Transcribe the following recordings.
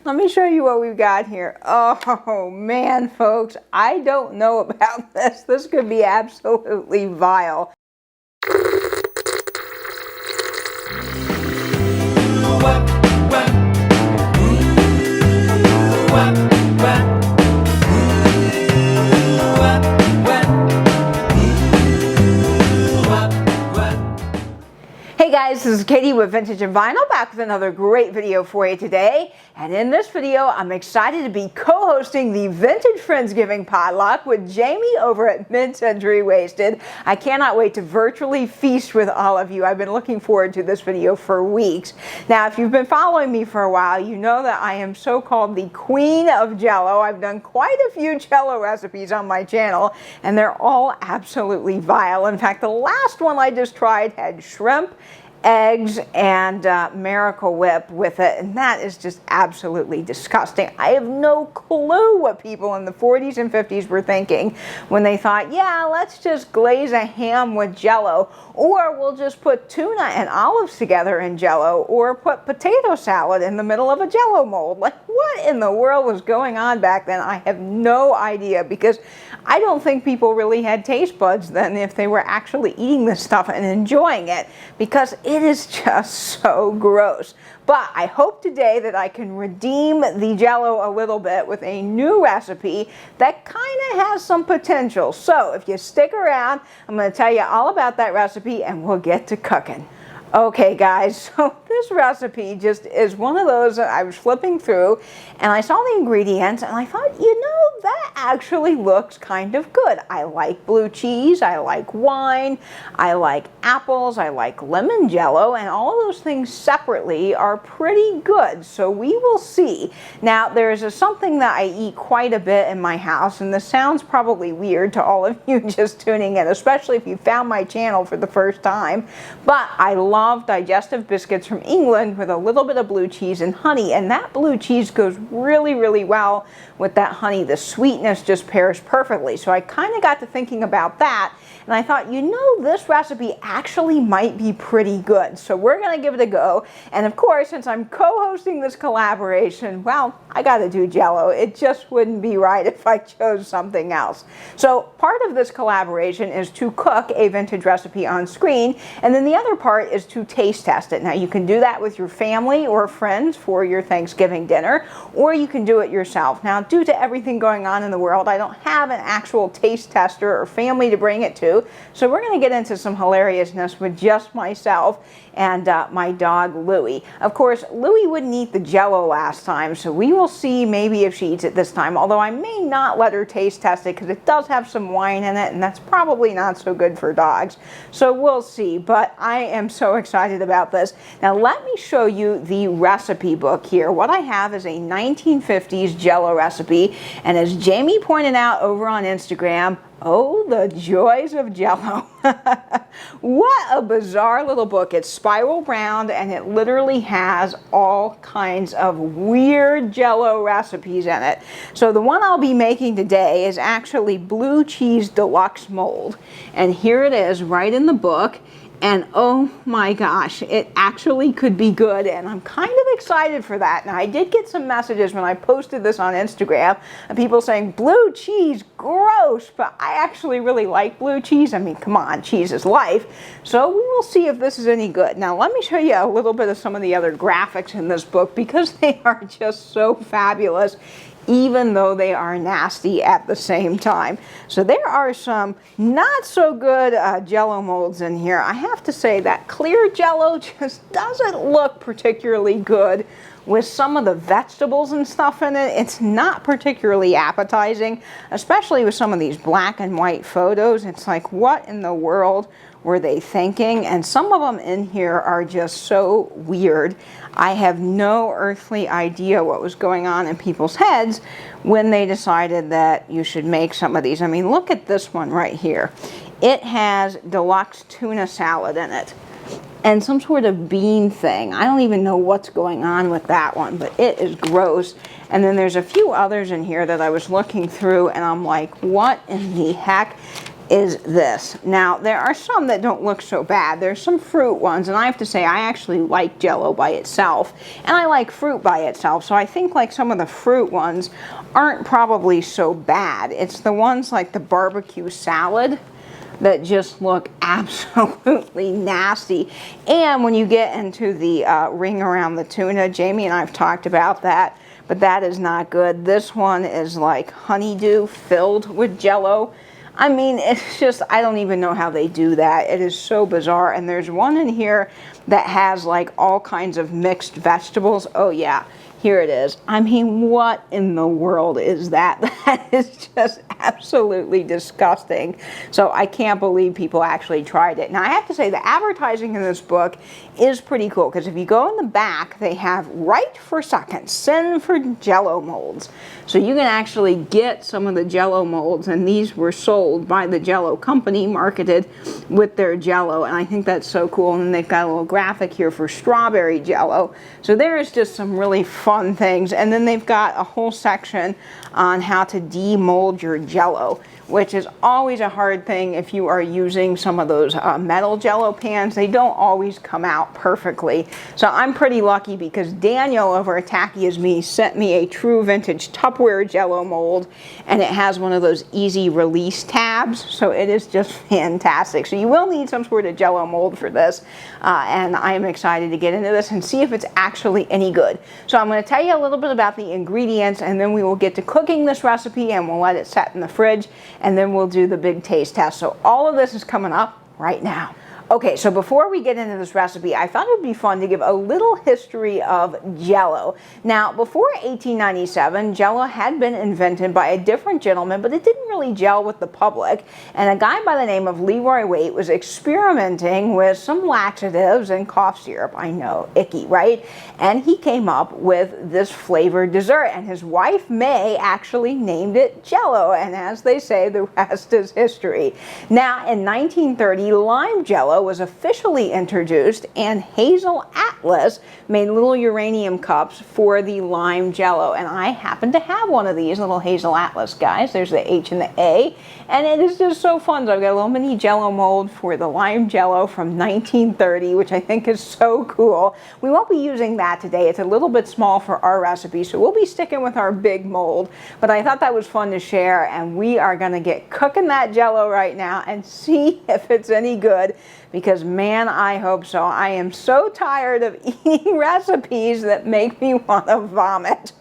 let me show you what we've got here. Oh man, folks, I don't know about this. This could be absolutely vile. Hey guys, this is Katie with Vintage and Vinyl, back with another great video for you today. And in this video, I'm excited to be co-hosting the Vintage Friendsgiving Potluck with Jamie over at Mid-Century Wasted. I cannot wait to virtually feast with all of you. I've been looking forward to this video for weeks. Now, if you've been following me for a while, you know that I am so-called the queen of Jello. I've done quite a few Jello recipes on my channel, and they're all absolutely vile. In fact, the last one I just tried had shrimp, eggs, and Miracle Whip with it, and that is just absolutely disgusting. I have no clue what people in the 40s and 50s were thinking when they thought, yeah, let's just glaze a ham with Jello, or we'll just put tuna and olives together in Jello, or put potato salad in the middle of a Jello mold. Like, what in the world was going on back then? I have no idea, because I don't think people really had taste buds then if they were actually eating this stuff and enjoying it, because it is just so gross. But I hope today that I can redeem the Jello a little bit with a new recipe that kind of has some potential. So if you stick around, I'm going to tell you all about that recipe and we'll get to cooking. Okay guys, so this recipe just is one of those that I was flipping through and I saw the ingredients and I thought, you know, that actually looks kind of good. I like blue cheese, I like wine, I like apples, I like lemon Jello, and all of those things separately are pretty good. So we will see. Now there's something that I eat quite a bit in my house, and this sounds probably weird to all of you just tuning in, especially if you found my channel for the first time, but I love digestive biscuits from England with a little bit of blue cheese and honey, and that blue cheese goes really, really well with that honey. The sweetness just pairs perfectly. So I kind of got to thinking about that, and I thought, you know, this recipe actually might be pretty good. So we're going to give it a go. And of course, since I'm co-hosting this collaboration, well, I got to do Jello. It just wouldn't be right if I chose something else. So part of this collaboration is to cook a vintage recipe on screen, and then the other part is to taste test it. Now you can do that with your family or friends for your Thanksgiving dinner, or you can do it yourself. Now, due to everything going on in the world, I don't have an actual taste tester or family to bring it to, so we're going to get into some hilariousness with just myself and my dog Louie. Of course, Louie wouldn't eat the Jello last time, so we will see maybe if she eats it this time, although I may not let her taste test it because it does have some wine in it, and that's probably not so good for dogs. So we'll see, but I am so excited about this. Now let me show you the recipe book here. What I have is a 1950s Jello recipe, and as Jamie pointed out over on Instagram, oh, the joys of Jello. What a bizarre little book. It's spiral bound and it literally has all kinds of weird Jello recipes in it. So the one I'll be making today is actually blue cheese deluxe mold. And here it is right in the book. And oh my gosh, it actually could be good, and I'm kind of excited for that. Now, I did get some messages when I posted this on Instagram of people saying, blue cheese, gross, but I actually really like blue cheese. I mean, come on, cheese is life. So we will see if this is any good. Now, let me show you a little bit of some of the other graphics in this book because they are just so fabulous, even though they are nasty at the same time. So there are some not so good Jello molds in here. I have to say that clear Jello just doesn't look particularly good with some of the vegetables and stuff in it. It's not particularly appetizing, especially with some of these black and white photos. It's like, what in the world were they thinking? And some of them in here are just so weird. I have no earthly idea what was going on in people's heads when they decided that you should make some of these. I mean, look at this one right here. It has deluxe tuna salad in it and some sort of bean thing. I don't even know what's going on with that one, but it is gross. And then there's a few others in here that I was looking through and I'm like, what in the heck? is this. Now, there are some that don't look so bad. There's some fruit ones, and I have to say I actually like Jello by itself, and I like fruit by itself, so I think like some of the fruit ones aren't probably so bad. It's the ones like the barbecue salad that just look absolutely nasty. And when you get into the ring around the tuna, Jamie and I have talked about that, but that is not good. This one is like honeydew filled with Jello. I mean, it's just, I don't even know how they do that. It is so bizarre. And there's one in here that has like all kinds of mixed vegetables. Oh yeah, here it is. I mean, what in the world is that? That is just absolutely disgusting. So I can't believe people actually tried it. Now I have to say the advertising in this book is pretty cool, because if you go in the back, they have "Right for Seconds, send for Jello molds." So you can actually get some of the Jello molds, and these were sold by the Jello company, marketed with their Jello, and I think that's so cool. And then they've got a little graphic here for strawberry Jello. So there's just some really fun things. And then they've got a whole section on how to demold your Jello, which is always a hard thing if you are using some of those metal Jello pans. They don't always come out perfectly. So I'm pretty lucky because Daniel over at Tacky As Me sent me a true vintage Tupperware Jello mold, and it has one of those easy release tabs. So it is just fantastic. So you will need some sort of Jello mold for this, and I am excited to get into this and see if it's actually any good. So I'm going to tell you a little bit about the ingredients, and then we will get to cooking this recipe, and we'll let it set in the fridge, and then we'll do the big taste test. So all of this is coming up right now. Okay, so before we get into this recipe, I thought it would be fun to give a little history of Jello. Now, before 1897, Jello had been invented by a different gentleman, but it didn't really gel with the public. And a guy by the name of Leroy Waite was experimenting with some laxatives and cough syrup. I know, icky, right? And he came up with this flavored dessert, and his wife, May, actually named it Jello. And as they say, the rest is history. Now, in 1930, lime Jello was officially introduced, and Hazel Atlas made little uranium cups for the lime Jello, and I happen to have one of these little Hazel Atlas guys. There's the H and the A, and it is just so fun. So I've got a little mini Jello mold for the lime Jello from 1930, which I think is so cool. We won't be using that today. It's a little bit small for our recipe, so we'll be sticking with our big mold, but I thought that was fun to share, and we are going to get cooking that Jello right now and see if it's any good. Because man, I hope so. I am so tired of eating recipes that make me want to vomit.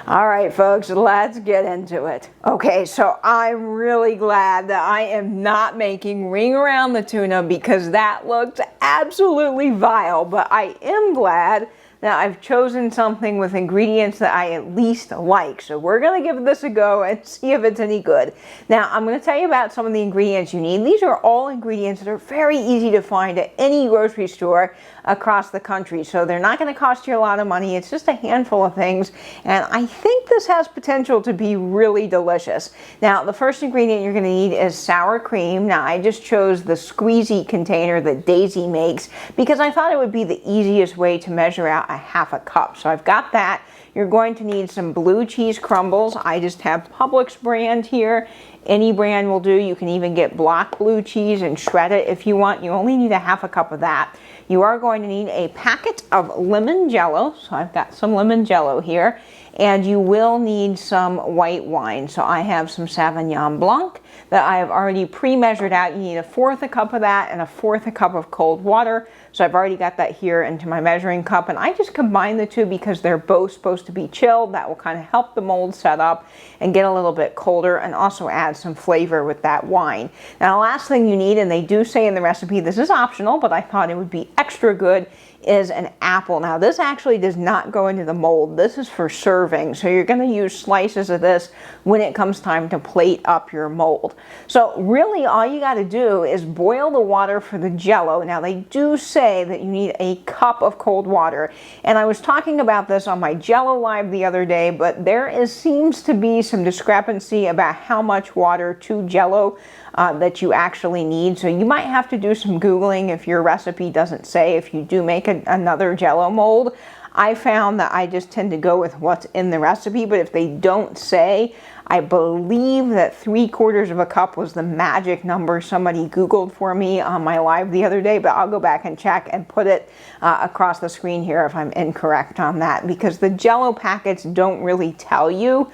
All right, folks, let's get into it. Okay, so I'm really glad that I am not making ring around the tuna, because that looked absolutely vile, but I am glad that I've chosen something with ingredients that I at least like. So we're going to give this a go and see if it's any good. Now, I'm going to tell you about some of the ingredients you need. These are all ingredients that are very easy to find at any grocery store across the country. So they're not going to cost you a lot of money. It's just a handful of things. And I think this has potential to be really delicious. Now, the first ingredient you're going to need is sour cream. Now, I just chose the squeezy container that Daisy makes because I thought it would be the easiest way to measure out a half a cup. So I've got that. You're going to need some blue cheese crumbles. I just have Publix brand here. Any brand will do. You can even get block blue cheese and shred it if you want. You only need a half a cup of that. You are going to need a packet of lemon Jello. So I've got some lemon Jello here. And you will need some white wine. So I have some Sauvignon Blanc that I have already pre-measured out. You need 1/4 a cup of that and 1/4 a cup of cold water. So I've already got that here into my measuring cup, and I just combine the two because they're both supposed to be chilled. That will kind of help the mold set up and get a little bit colder, and also add some flavor with that wine. Now, the last thing you need, and they do say in the recipe, this is optional, but I thought it would be extra good, is an apple. Now, this actually does not go into the mold. This is for serving. So you're going to use slices of this when it comes time to plate up your mold. So really all you got to do is boil the water for the Jello. Now, they do say that you need a cup of cold water. And I was talking about this on my Jello Live the other day, but there seems to be some discrepancy about how much water to Jello that you actually need. So you might have to do some Googling if your recipe doesn't say. If you do make another Jello mold, I found that I just tend to go with what's in the recipe, but if they don't say, I believe that 3/4 of a cup was the magic number somebody Googled for me on my live the other day, but I'll go back and check and put it across the screen here if I'm incorrect on that, because the Jello packets don't really tell you.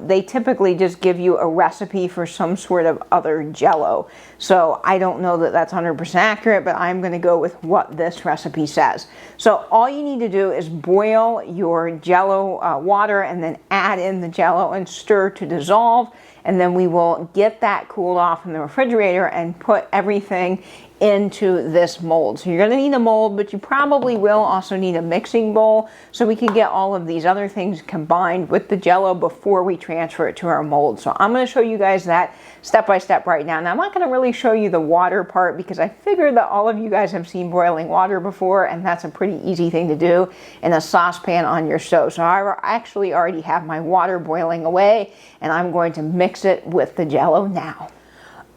They typically just give you a recipe for some sort of other Jello. So I don't know that that's 100% accurate, but I'm going to go with what this recipe says. So all you need to do is boil your Jello water and then add in the Jello and stir to dissolve. And then we will get that cooled off in the refrigerator and put everything into this mold. So you're going to need a mold, but you probably will also need a mixing bowl so we can get all of these other things combined with the Jello before we transfer it to our mold. So I'm going to show you guys that step by step right now. Now I'm not going to really show you the water part because I figured that all of you guys have seen boiling water before, and that's a pretty easy thing to do in a saucepan on your stove. So I actually already have my water boiling away, and I'm going to mix it with the Jello now.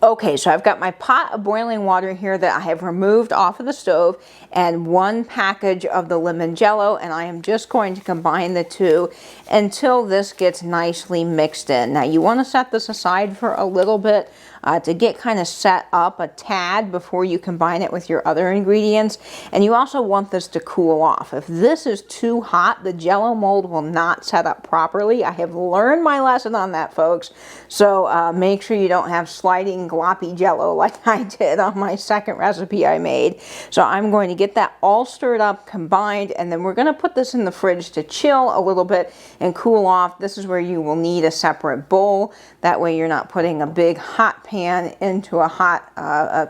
Okay, so I've got my pot of boiling water here that I have removed off of the stove and 1 package of the lemon Jello, and I am just going to combine the two until this gets nicely mixed in. Now you want to set this aside for a little bit to get kind of set up a tad before you combine it with your other ingredients, and you also want this to cool off. If this is too hot, the Jello mold will not set up properly. I have learned my lesson on that, folks, so make sure you don't have sliding gloppy Jello like I did on my second recipe I made. So I'm going to get that all stirred up, combined, and then we're going to put this in the fridge to chill a little bit and cool off. This is where you will need a separate bowl. That way you're not putting a big hot pan into a hot,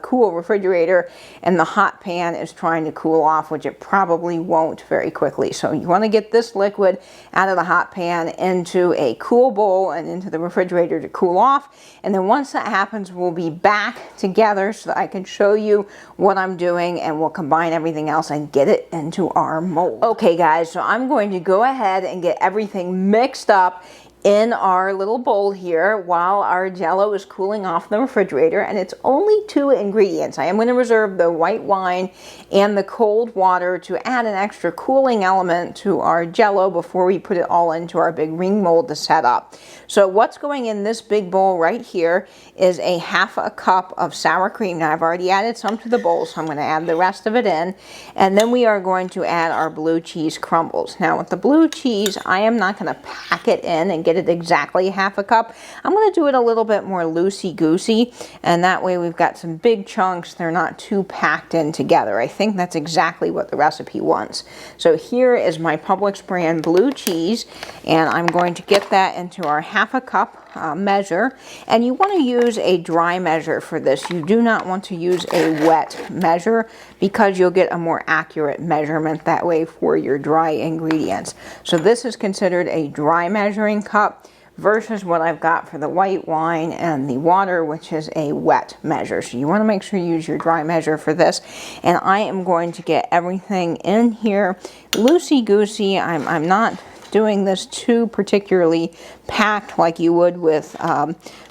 cool refrigerator, and the hot pan is trying to cool off, which it probably won't very quickly. So you want to get this liquid out of the hot pan into a cool bowl and into the refrigerator to cool off. And then once that happens, we'll be back together so that I can show you what I'm doing, and we'll combine everything else and get it into our mold. Okay guys, so I'm going to go ahead and get everything mixed up in our little bowl here while our Jello is cooling off in the refrigerator, and it's only 2 ingredients. I am going to reserve the white wine and the cold water to add an extra cooling element to our Jello before we put it all into our big ring mold to set up. So what's going in this big bowl right here is a 1/2 cup of sour cream. Now I've already added some to the bowl, so I'm going to add the rest of it in, and then we are going to add our blue cheese crumbles. Now with the blue cheese, I am not going to pack it in and get it exactly 1/2 cup. I'm going to do it a little bit more loosey-goosey, and that way we've got some big chunks. They're not too packed in together. I think that's exactly what the recipe wants. So here is my Publix brand blue cheese, and I'm going to get that into our 1/2 cup measure, and you want to use a dry measure for this. You do not want to use a wet measure because you'll get a more accurate measurement that way for your dry ingredients. So this is considered a dry measuring cup versus what I've got for the white wine and the water, which is a wet measure. So you want to make sure you use your dry measure for this, and I am going to get everything in here loosey-goosey. I'm not doing this too particularly packed like you would with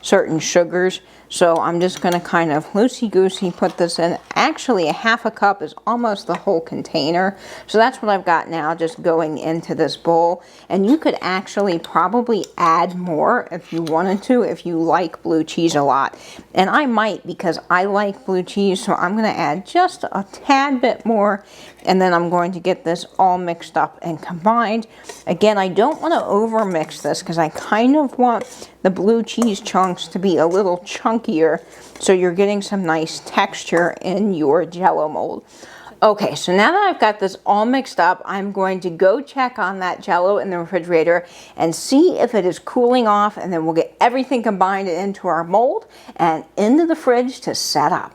certain sugars. So I'm just going to kind of loosey-goosey put this in. Actually, a 1/2 cup is almost the whole container. So that's what I've got now, just going into this bowl. And you could actually probably add more if you wanted to, if you like blue cheese a lot. And I might, because I like blue cheese, so I'm going to add just a tad bit more. And then I'm going to get this all mixed up and combined. Again, I don't want to over mix this because I kind of want the blue cheese chunks to be a little chunkier, so you're getting some nice texture in your Jello mold. Okay, so now that I've got this all mixed up, I'm going to go check on that Jello in the refrigerator and see if it is cooling off, and then we'll get everything combined into our mold and into the fridge to set up.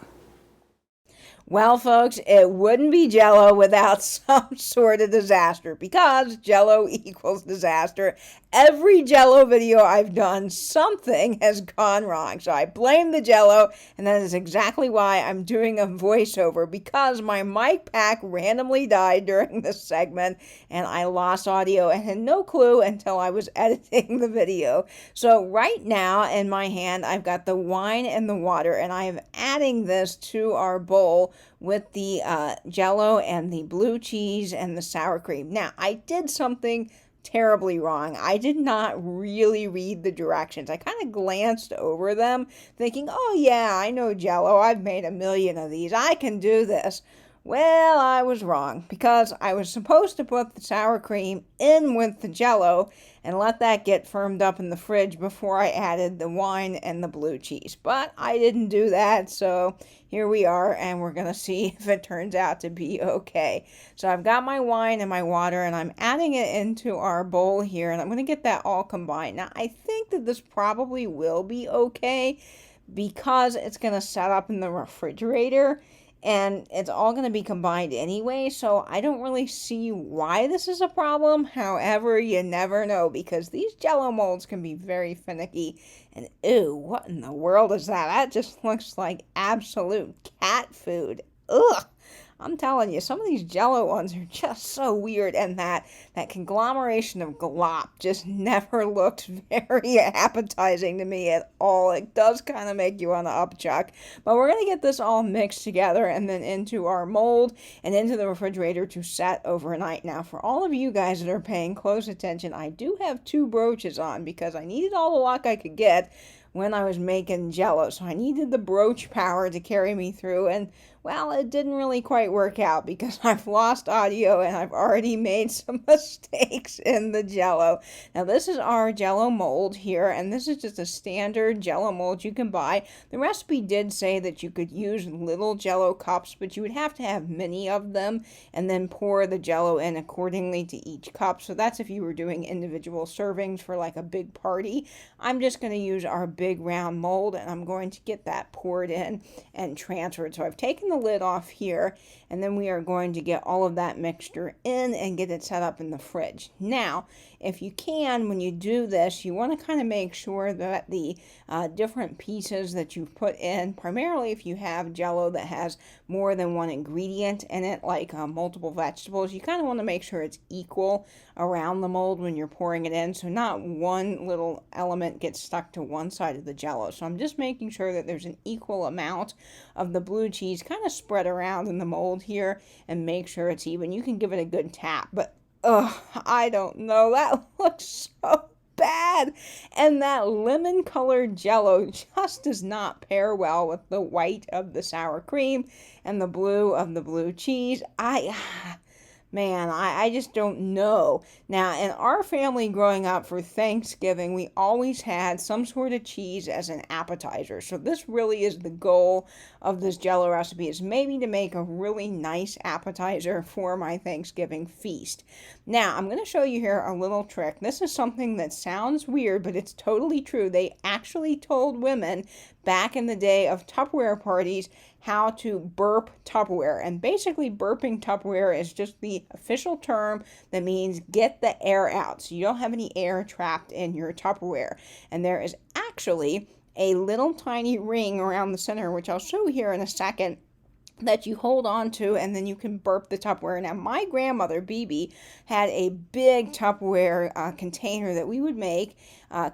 Well, folks, it wouldn't be Jello without some sort of disaster, because Jello equals disaster. Every Jello video I've done, something has gone wrong. So I blame the Jello, and that is exactly why I'm doing a voiceover, because my mic pack randomly died during this segment, and I lost audio and had no clue until I was editing the video. So right now in my hand, I've got the wine and the water, and I am adding this to our bowl with the Jello and the blue cheese and the sour cream. Now, I did something terribly wrong. I did not really read the directions. I kind of glanced over them thinking, oh yeah, I know Jello. I've made a million of these. I can do this. Well, I was wrong because I was supposed to put the sour cream in with the Jello and let that get firmed up in the fridge before I added the wine and the blue cheese. But I didn't do that, so here we are, and we're going to see if it turns out to be okay. So I've got my wine and my water, and I'm adding it into our bowl here, and I'm going to get that all combined. Now, I think that this probably will be okay because it's going to set up in the refrigerator, and it's all going to be combined anyway, so I don't really see why this is a problem. However, you never know, because these Jello molds can be very finicky. And ew, what in the world is that? That just looks like absolute cat food. Ugh! I'm telling you, some of these Jello ones are just so weird, and that conglomeration of glop just never looked very appetizing to me at all. It does kind of make you want to upchuck, but we're going to get this all mixed together and then into our mold and into the refrigerator to set overnight. Now, for all of you guys that are paying close attention, I do have 2 broaches on because I needed all the luck I could get when I was making Jello, so I needed the broach power to carry me through, and well, it didn't really quite work out because I've lost audio and I've already made some mistakes in the Jello. Now, this is our Jello mold here, and this is just a standard Jello mold you can buy. The recipe did say that you could use little Jello cups, but you would have to have many of them and then pour the Jello in accordingly to each cup. So that's if you were doing individual servings for like a big party. I'm just going to use our big round mold, and I'm going to get that poured in and transferred. So I've taken the lid off here, and then we are going to get all of that mixture in and get it set up in the fridge. Now, if you can, when you do this, you want to kind of make sure that the different pieces that you've put in, primarily if you have Jello that has more than one ingredient in it, like multiple vegetables, you kind of want to make sure it's equal around the mold when you're pouring it in, so not one little element gets stuck to one side of the Jello. So I'm just making sure that there's an equal amount of the blue cheese kind of spread around in the mold here and make sure it's even. You can give it a good tap, but I don't know, that looks so bad, and that lemon colored Jello just does not pair well with the white of the sour cream and the blue of the blue cheese. Man, I just don't know. Now, in our family growing up for Thanksgiving, we always had some sort of cheese as an appetizer. So this really is the goal of this Jello recipe, is maybe to make a really nice appetizer for my Thanksgiving feast. Now, I'm going to show you here a little trick. This is something that sounds weird, but it's totally true. They actually told women back in the day of Tupperware parties how to burp Tupperware. And basically, burping Tupperware is just the official term that means get the air out, so you don't have any air trapped in your Tupperware. And there is actually a little tiny ring around the center, which I'll show you here in a second, that you hold on to, and then you can burp the Tupperware. Now, my grandmother, Bibi, had a big Tupperware container that we would make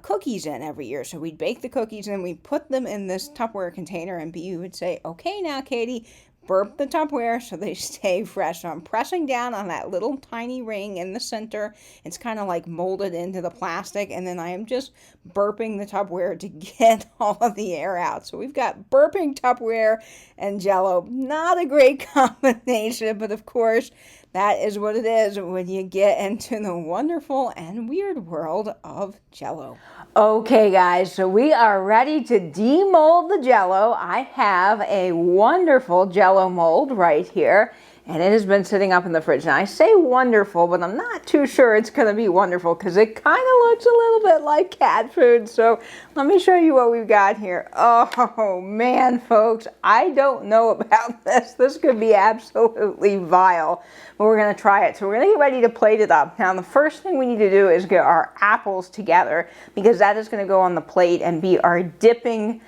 cookies in every year. So we'd bake the cookies, and we'd put them in this Tupperware container, and Bibi would say, okay, now, Katie, burp the Tupperware so they stay fresh. So I'm pressing down on that little tiny ring in the center. It's kind of like molded into the plastic, and then I am just burping the Tupperware to get all of the air out. So we've got burping Tupperware and Jello. Not a great combination, but of course, that is what it is when you get into the wonderful and weird world of Jello. Okay, guys, so we are ready to demold the Jello. I have a wonderful Jello mold right here, and it has been sitting up in the fridge. Now, I say wonderful, but I'm not too sure it's going to be wonderful because it kind of looks a little bit like cat food. So let me show you what we've got here. Oh, man, folks, I don't know about this. This could be absolutely vile, but we're going to try it. So we're going to get ready to plate it up. Now, the first thing we need to do is get our apples together, because that is going to go on the plate and be our dipping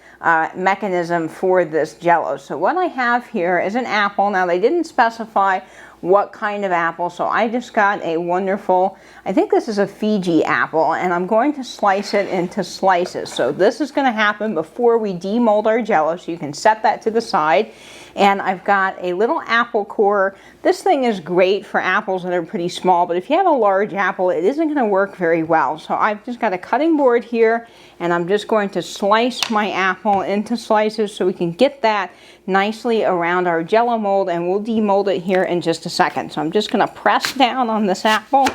mechanism for this Jello. So what I have here is an apple. Now, they didn't specify what kind of apple, so I just got a wonderful, I think this is a Fiji apple, and I'm going to slice it into slices. So this is going to happen before we demold our Jello, so you can set that to the side. And I've got a little apple core. This thing is great for apples that are pretty small, but if you have a large apple, it isn't going to work very well. So I've just got a cutting board here, and I'm just going to slice my apple into slices so we can get that nicely around our Jello mold, and we'll demold it here in just a second. So I'm just going to press down on this apple,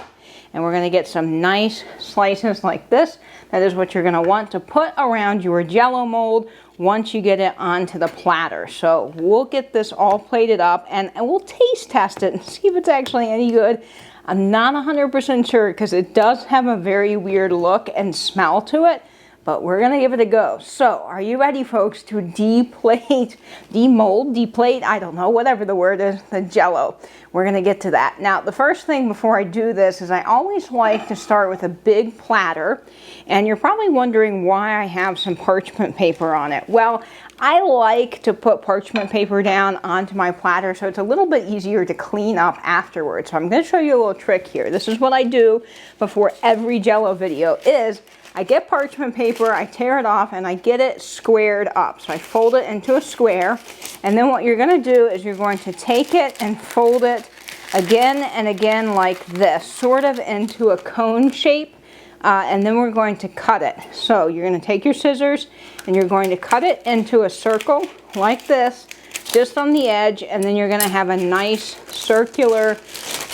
and we're going to get some nice slices like this. That is what you're going to want to put around your Jello mold once you get it onto the platter. So we'll get this all plated up, and we'll taste test it and see if it's actually any good. I'm not 100% sure because it does have a very weird look and smell to it, but we're gonna give it a go. So are you ready, folks, to deplate, demold, deplate, I don't know, whatever the word is, the Jello. We're gonna get to that. Now, the first thing before I do this is I always like to start with a big platter, and you're probably wondering why I have some parchment paper on it. Well, I like to put parchment paper down onto my platter so it's a little bit easier to clean up afterwards. So I'm gonna show you a little trick here. This is what I do before every Jello video is I get parchment paper, I tear it off, and I get it squared up. So I fold it into a square, and then what you're going to do is you're going to take it and fold it again and again like this, sort of into a cone shape, and then we're going to cut it. So you're going to take your scissors, and you're going to cut it into a circle like this, just on the edge, and then you're going to have a nice circular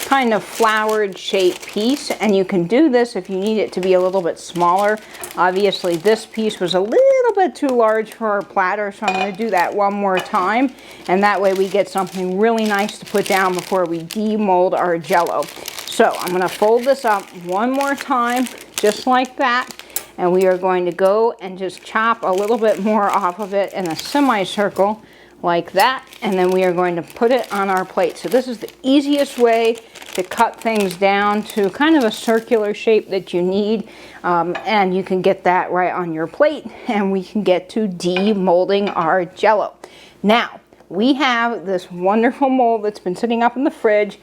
kind of flowered shaped piece. And you can do this if you need it to be a little bit smaller. Obviously this piece was a little bit too large for our platter, so I'm going to do that one more time, and that way we get something really nice to put down before we demold our Jello. So I'm going to fold this up one more time just like that, and we are going to go and just chop a little bit more off of it in a semicircle like that, and then we are going to put it on our plate. So this is the easiest way to cut things down to kind of a circular shape that you need, and you can get that right on your plate, and we can get to demolding our Jello. Now, we have this wonderful mold that's been sitting up in the fridge.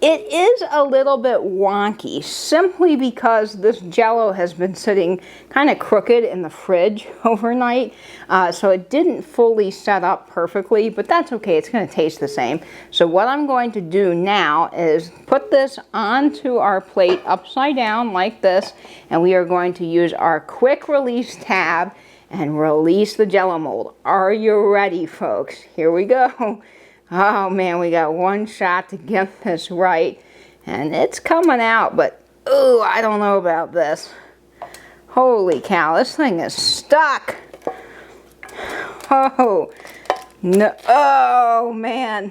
It is a little bit wonky simply because this Jello has been sitting kind of crooked in the fridge overnight, so it didn't fully set up perfectly, but that's okay, it's going to taste the same. So what I'm going to do now is put this onto our plate upside down like this, and we are going to use our quick release tab and release the Jello mold. Are you ready, folks? Here we go. Oh man, we got one shot to get this right, and it's coming out, but ooh, I don't know about this. Holy cow, this thing is stuck. Oh, no, oh man.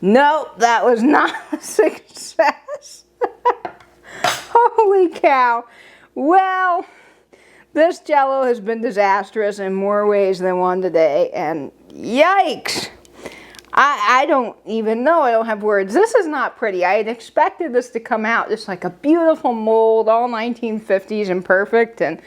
Nope, that was not a success. Holy cow. Well, this Jello has been disastrous in more ways than one today, and yikes. I don't even know. I don't have words. This is not pretty. I had expected this to come out just like a beautiful mold, all 1950s and perfect. And,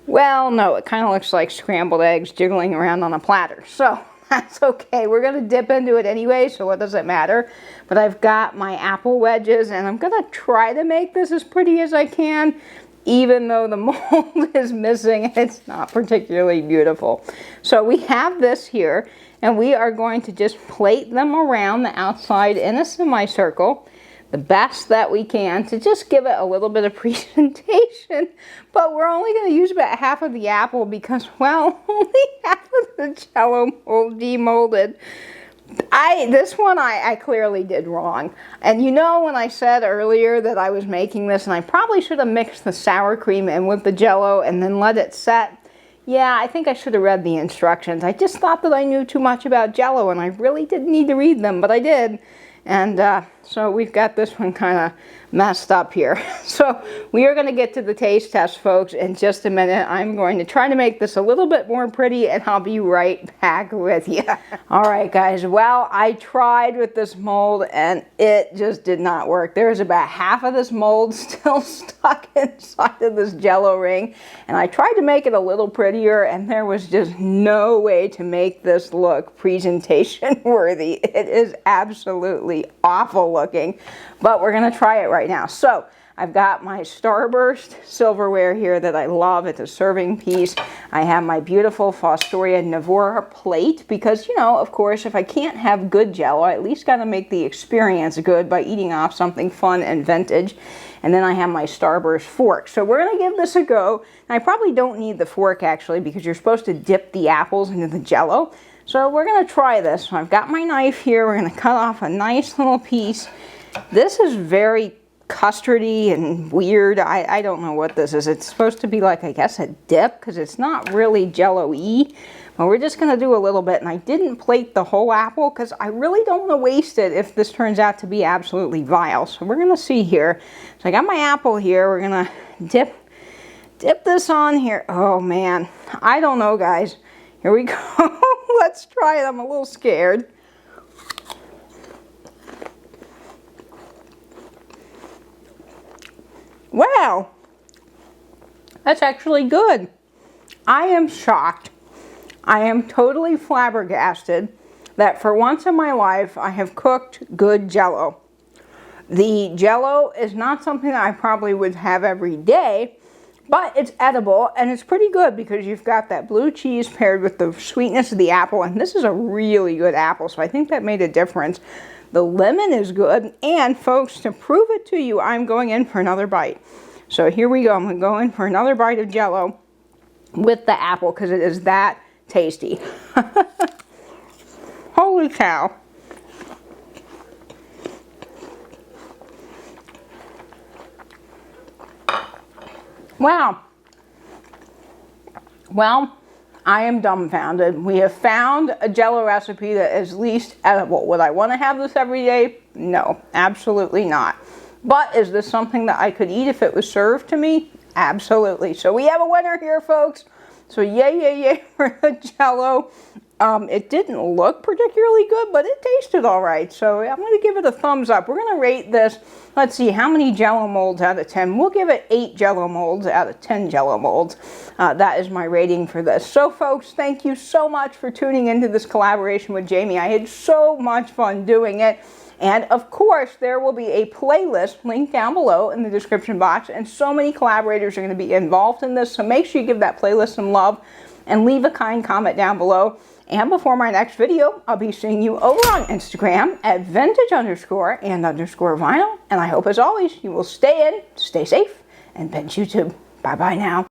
well, no, it kind of looks like scrambled eggs jiggling around on a platter. So, that's okay. We're going to dip into it anyway, so what does it matter? But I've got my apple wedges, and I'm going to try to make this as pretty as I can, even though the mold is missing. It's not particularly beautiful. So we have this here, and we are going to just plate them around the outside in a semicircle, the best that we can, to just give it a little bit of presentation. But we're only going to use about half of the apple because, well, only half of the Jello mold demolded. This one I clearly did wrong. And you know, when I said earlier that I was making this and I probably should have mixed the sour cream in with the Jello and then let it set, yeah, I think I should have read the instructions. I just thought that I knew too much about Jello, and I really didn't need to read them, but I did. And so we've got this one kind of messed up here. So we are going to get to the taste test, folks, in just a minute. I'm going to try to make this a little bit more pretty, and I'll be right back with you. All right, guys. Well, I tried with this mold, and it just did not work. There's about half of this mold still stuck inside of this Jello ring, and I tried to make it a little prettier, and there was just no way to make this look presentation worthy. It is absolutely awful looking, but we're going to try it right now. So I've got my Starburst silverware here that I love. It's a serving piece. I have my beautiful Fostoria Navora plate because, you know, of course, if I can't have good Jello, I at least got to make the experience good by eating off something fun and vintage. And then I have my Starburst fork. So we're going to give this a go. And I probably don't need the fork, actually, because you're supposed to dip the apples into the Jello. So we're going to try this. So I've got my knife here. We're going to cut off a nice little piece. This is very custardy and weird. I don't know what this is. It's supposed to be like, I guess, a dip because it's not really Jello-y. But we're just going to do a little bit. And I didn't plate the whole apple because I really don't want to waste it if this turns out to be absolutely vile. So we're going to see here. So I got my apple here. We're going to dip this on here. Oh, man. I don't know, guys. Here we go. Let's try it. I'm a little scared. Wow, that's actually good. I am shocked. I am totally flabbergasted that for once in my life I have cooked good Jello. The Jello is not something that I probably would have every day, but it's edible and it's pretty good because you've got that blue cheese paired with the sweetness of the apple, and this is a really good apple, so I think that made a difference. The lemon is good, and folks, to prove it to you, I'm going in for another bite. So here we go. I'm going to go in for another bite of Jello with the apple because it is that tasty. Holy cow. Wow. Well, I am dumbfounded. We have found a Jello recipe that is least edible. Would I want to have this every day? No, absolutely not. But is this something that I could eat if it was served to me? Absolutely. So we have a winner here, folks. So yay, yay, yay for the Jello. It didn't look particularly good, but it tasted all right. So I'm going to give it a thumbs up. We're going to rate this. Let's see, how many Jello molds out of 10? We'll give it 8 Jello molds out of 10 Jello molds. That is my rating for this. So folks, thank you so much for tuning into this collaboration with Jamie. I had so much fun doing it. And of course, there will be a playlist linked down below in the description box. And so many collaborators are going to be involved in this. So make sure you give that playlist some love and leave a kind comment down below. And before my next video, I'll be seeing you over on Instagram at vintage_and_vinyl. And I hope, as always, you will stay in, stay safe, and binge YouTube. Bye-bye now.